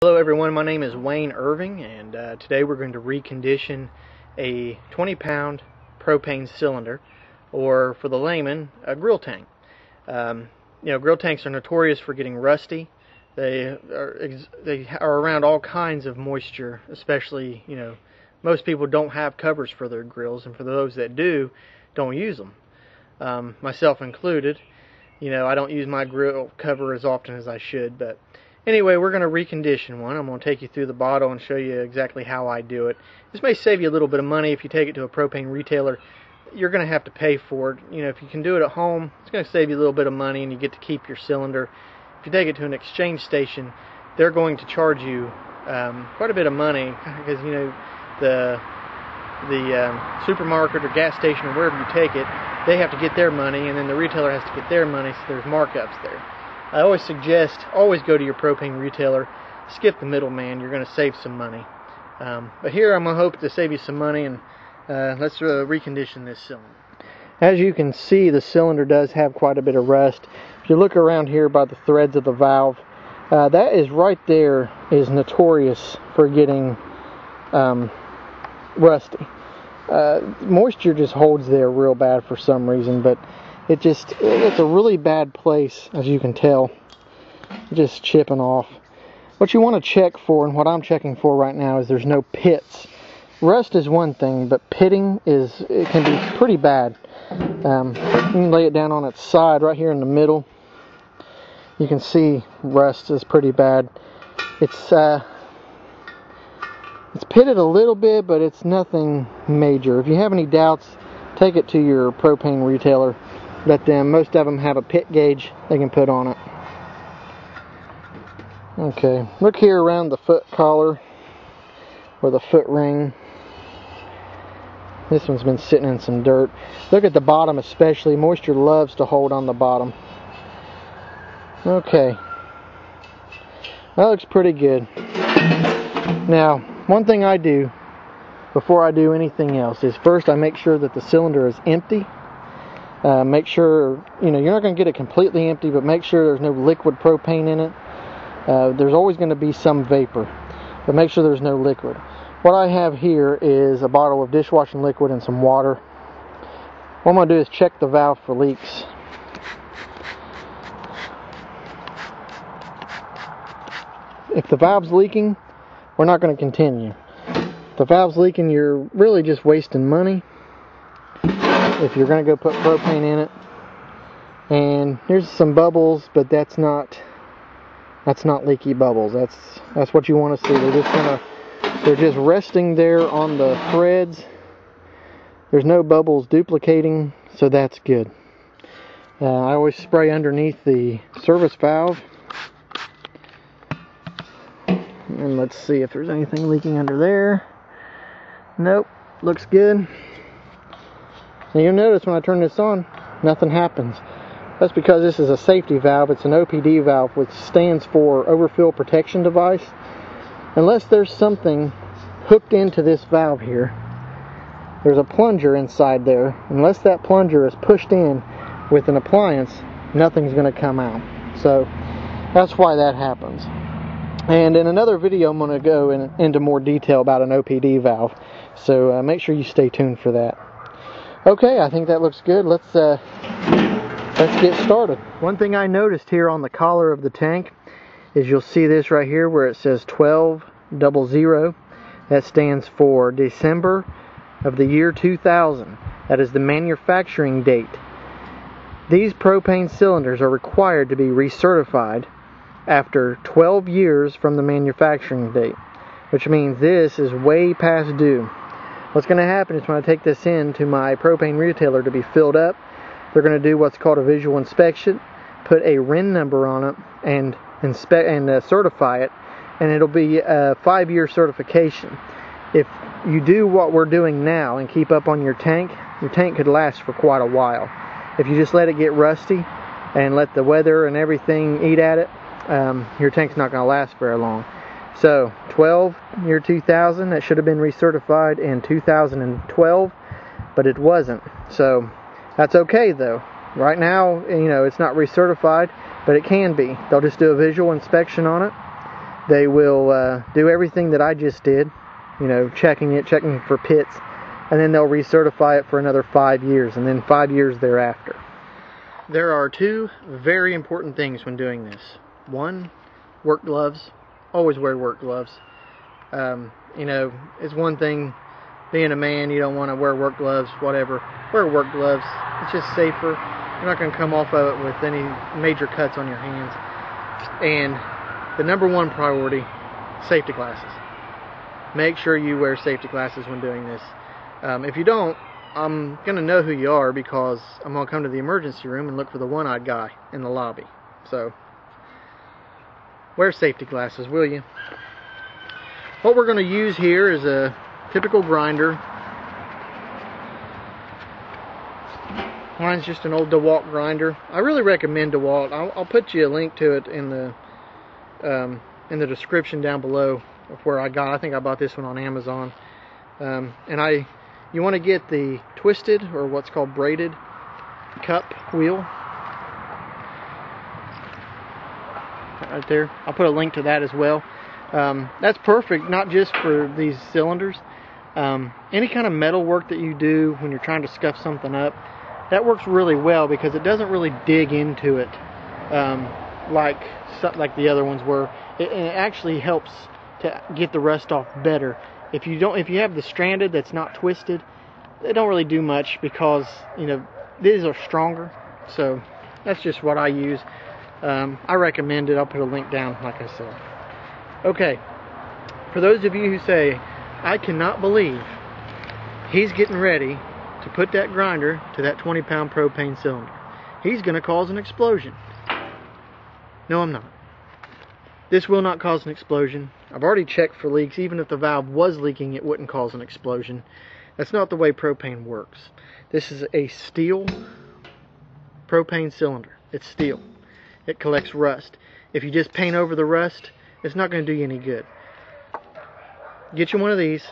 Hello everyone, my name is Wayne Irving, and today we're going to recondition a 20-pound propane cylinder, or for the layman, a grill tank. Grill tanks are notorious for getting rusty. They are around all kinds of moisture, especially, most people don't have covers for their grills, and for those that do, don't use them. Myself included. I don't use my grill cover as often as I should, but anyway, we're going to recondition one. I'm going to take you through the bottle and show you exactly how I do it. This may save you a little bit of money if you take it to a propane retailer. You're going to have to pay for it. If you can do it at home, it's going to save you a little bit of money and you get to keep your cylinder. If you take it to an exchange station, they're going to charge you quite a bit of money because, the supermarket or gas station or wherever you take it, they have to get their money, and then the retailer has to get their money, so there's markups there. I always suggest, always go to your propane retailer, skip the middleman, you're going to save some money. But here I'm going to hope to save you some money, and let's recondition this cylinder. As you can see, the cylinder does have quite a bit of rust. If you look around here by the threads of the valve, that is right there is notorious for getting rusty. Moisture just holds there real bad for some reason, but it's a really bad place, as you can tell, just chipping off. What you want to check for, and what I'm checking for right now, is there's no pits. Rust is one thing, but pitting it can be pretty bad. You can lay it down on its side right here in the middle. You can see rust is pretty bad. It's pitted a little bit, but it's nothing major. If you have any doubts, take it to your propane retailer. Most of them have a pit gauge they can put on it. Okay, look here around the foot collar, or the foot ring. This one's been sitting in some dirt. Look at the bottom especially. Moisture loves to hold on the bottom. Okay, that looks pretty good. Now, one thing I do before I do anything else is first I make sure that the cylinder is empty. Make sure, you're not going to get it completely empty, but make sure there's no liquid propane in it. There's always going to be some vapor, but make sure there's no liquid. What I have here is a bottle of dishwashing liquid and some water. What I'm going to do is check the valve for leaks. If the valve's leaking, we're not going to continue. If the valve's leaking, you're really just wasting money if you're going to go put propane in it. And here's some bubbles, but that's not leaky bubbles. That's what you want to see. They're just resting there on the threads. There's no bubbles duplicating, so that's good. I always spray underneath the service valve. And let's see if there's anything leaking under there. Nope, looks good. Now you'll notice when I turn this on, nothing happens. That's because this is a safety valve. It's an OPD valve, which stands for Overfill Protection Device. Unless there's something hooked into this valve here, there's a plunger inside there. Unless that plunger is pushed in with an appliance, nothing's going to come out. So that's why that happens. And in another video, I'm going to go into more detail about an OPD valve. So make sure you stay tuned for that. Okay, I think that looks good. Let's get started. One thing I noticed here on the collar of the tank is you'll see this right here where it says 1200. That stands for December of the year 2000. That is the manufacturing date. These propane cylinders are required to be recertified after 12 years from the manufacturing date, which means this is way past due. What's going to happen is when I take this in to my propane retailer to be filled up, they're going to do what's called a visual inspection, put a RIN number on it, and certify it, and it'll be a 5-year certification. If you do what we're doing now and keep up on your tank could last for quite a while. If you just let it get rusty and let the weather and everything eat at it, your tank's not going to last very long. So year 2000, that should have been recertified in 2012, but it wasn't. So that's okay though. Right now, it's not recertified, but it can be. They'll just do a visual inspection on it. they will do everything that I just did, you know, checking for pits, and then they'll recertify it for another 5 years, and then 5 years thereafter. There are two very important things when doing this. One, work gloves. Always wear work gloves. You know, it's one thing being a man, you don't want to wear work gloves, whatever. Wear work gloves. It's just safer. You're not going to come off of it with any major cuts on your hands. And the number one priority, safety glasses. Make sure you wear safety glasses when doing this. If you don't, I'm going to know who you are, because I'm going to come to the emergency room and look for the one-eyed guy in the lobby. So, wear safety glasses, will you? What we're going to use here is a typical grinder. Mine's just an old DeWalt grinder. I really recommend DeWalt. I'll put you a link to it in the description down below of where I got. I think I bought this one on Amazon. You want to get the twisted, or what's called braided, cup wheel. Right there. I'll put a link to that as well. That's perfect, not just for these cylinders. Any kind of metal work that you do when you're trying to scuff something up, that works really well, because it doesn't really dig into it like the other ones were. It actually helps to get the rust off better. If you have the stranded that's not twisted, they don't really do much, because, you know, these are stronger. So that's just what I use. I recommend it. I'll put a link down, like I said. Okay, for those of you who say, I cannot believe he's getting ready to put that grinder to that 20-pound propane cylinder, he's going to cause an explosion. No, I'm not. This will not cause an explosion. I've already checked for leaks. Even if the valve was leaking, it wouldn't cause an explosion. That's not the way propane works. This is a steel propane cylinder. It's steel. It collects rust. If you just paint over the rust, it's not going to do you any good. Get you one of these.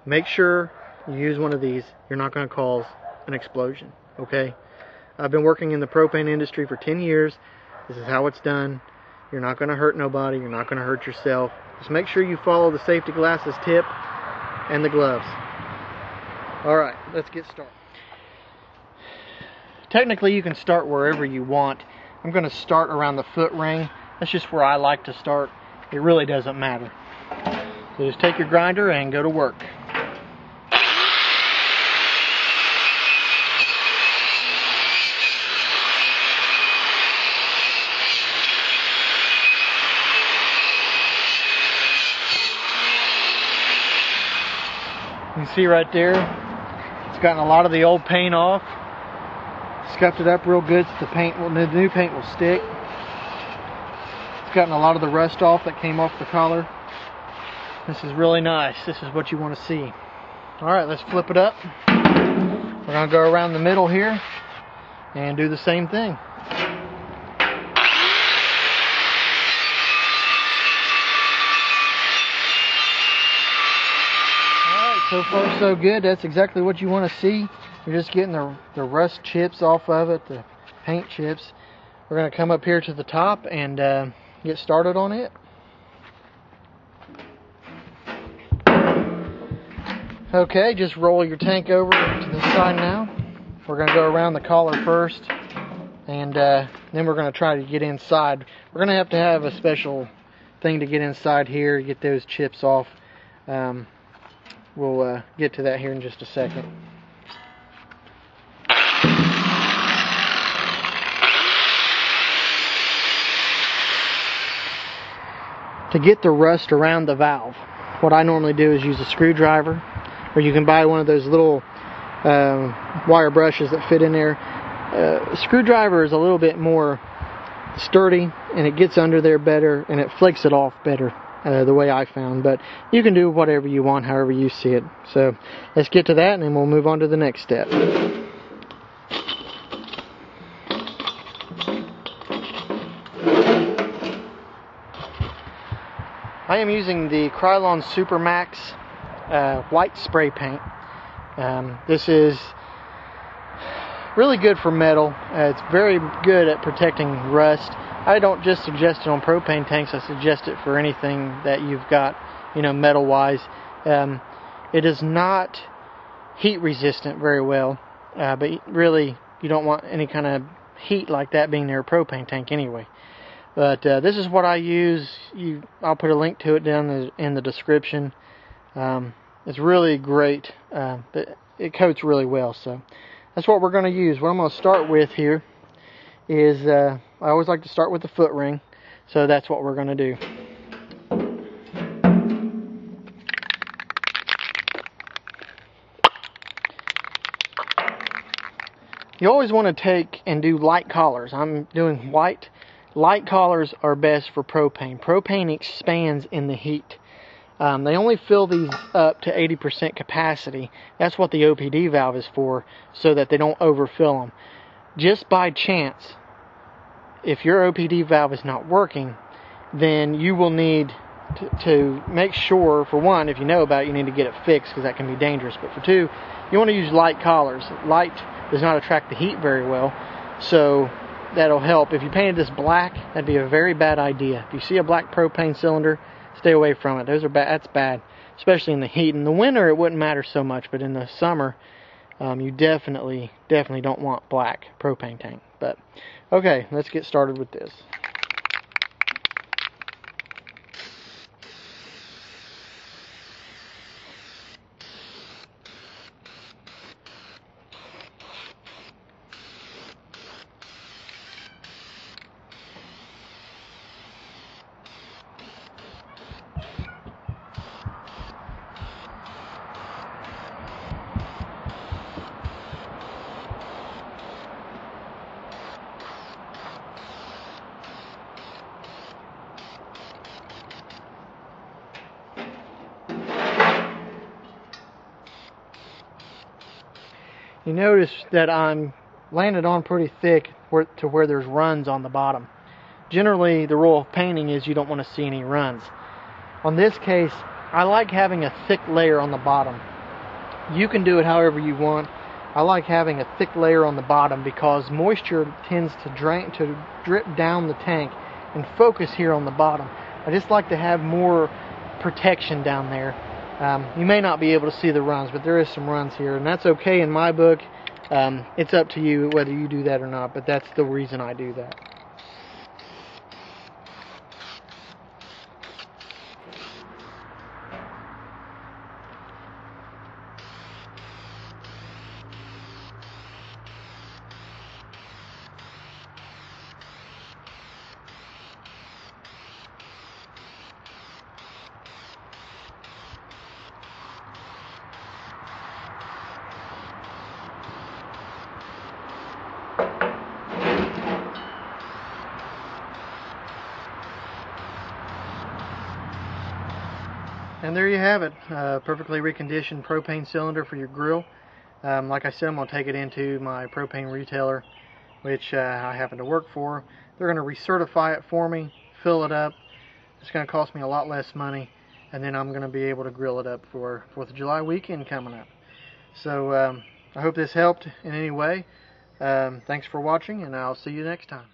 Make sure you use one of these. You're not going to cause an explosion. Okay? I've been working in the propane industry for 10 years. This is how it's done. You're not going to hurt nobody. You're not going to hurt yourself. Just make sure you follow the safety glasses tip and the gloves. Alright, let's get started. Technically, you can start wherever you want. I'm going to start around the foot ring. That's just where I like to start. It really doesn't matter. So just take your grinder and go to work. You can see right there, it's gotten a lot of the old paint off. Scuffed it up real good so the new paint will stick. It's gotten a lot of the rust off that came off the collar. This is really nice. This is what you want to see. Alright, let's flip it up. We're going to go around the middle here and do the same thing. So far so good. That's exactly what you want to see. You're just getting the rust chips off of it, the paint chips. We're going to come up here to the top and get started on it. Okay, just roll your tank over to the side now. We're going to go around the collar first, and then we're going to try to get inside. We're going to have a special thing to get inside here, get those chips off. We'll get to that here in just a second. To get the rust around the valve, what I normally do is use a screwdriver, or you can buy one of those little wire brushes that fit in there. A screwdriver is a little bit more sturdy, and it gets under there better, and it flakes it off better. The way I found, but you can do whatever you want, however you see it. So let's get to that, and then we'll move on to the next step. I am using the Krylon Super Max white spray paint. This is really good for metal. It's very good at protecting rust. I don't just suggest it on propane tanks, I suggest it for anything that you've got, you know, metal wise. It is not heat resistant very well, but really you don't want any kind of heat like that being near a propane tank anyway. But this is what I use. I'll put a link to it down in the description. It's really great, but it coats really well, so that's what we're going to use. What I'm going to start with here is, I always like to start with the foot ring, so that's what we're going to do. You always want to take and do light collars. I'm doing white. Light collars are best for propane. Propane expands in the heat. They only fill these up to 80% capacity. That's what the OPD valve is for, so that they don't overfill them. Just by chance, if your OPD valve is not working, then you will need to make sure, for one, if you know about it, you need to get it fixed, because that can be dangerous. But for two, you want to use light collars. Light does not attract the heat very well, so that'll help. If you painted this black, that'd be a very bad idea. If you see a black propane cylinder, stay away from it. Those are bad. That's bad, especially in the heat. In the winter, it wouldn't matter so much, but in the summer, you definitely don't want black propane tank. But okay, let's get started with this. You notice that I'm landed on pretty thick to where there's runs on the bottom. Generally, the rule of painting is you don't want to see any runs. On this case, I like having a thick layer on the bottom. You can do it however you want. I like having a thick layer on the bottom because moisture tends to drip down the tank and focus here on the bottom. I just like to have more protection down there. You may not be able to see the runs, but there is some runs here, and that's okay in my book. It's up to you whether you do that or not, but that's the reason I do that. And there you have it, perfectly reconditioned propane cylinder for your grill. Like I said, I'm going to take it into my propane retailer, which I happen to work for. They're going to recertify it for me, fill it up. It's going to cost me a lot less money, and then I'm going to be able to grill it up for 4th of July weekend coming up. So I hope this helped in any way. Thanks for watching, and I'll see you next time.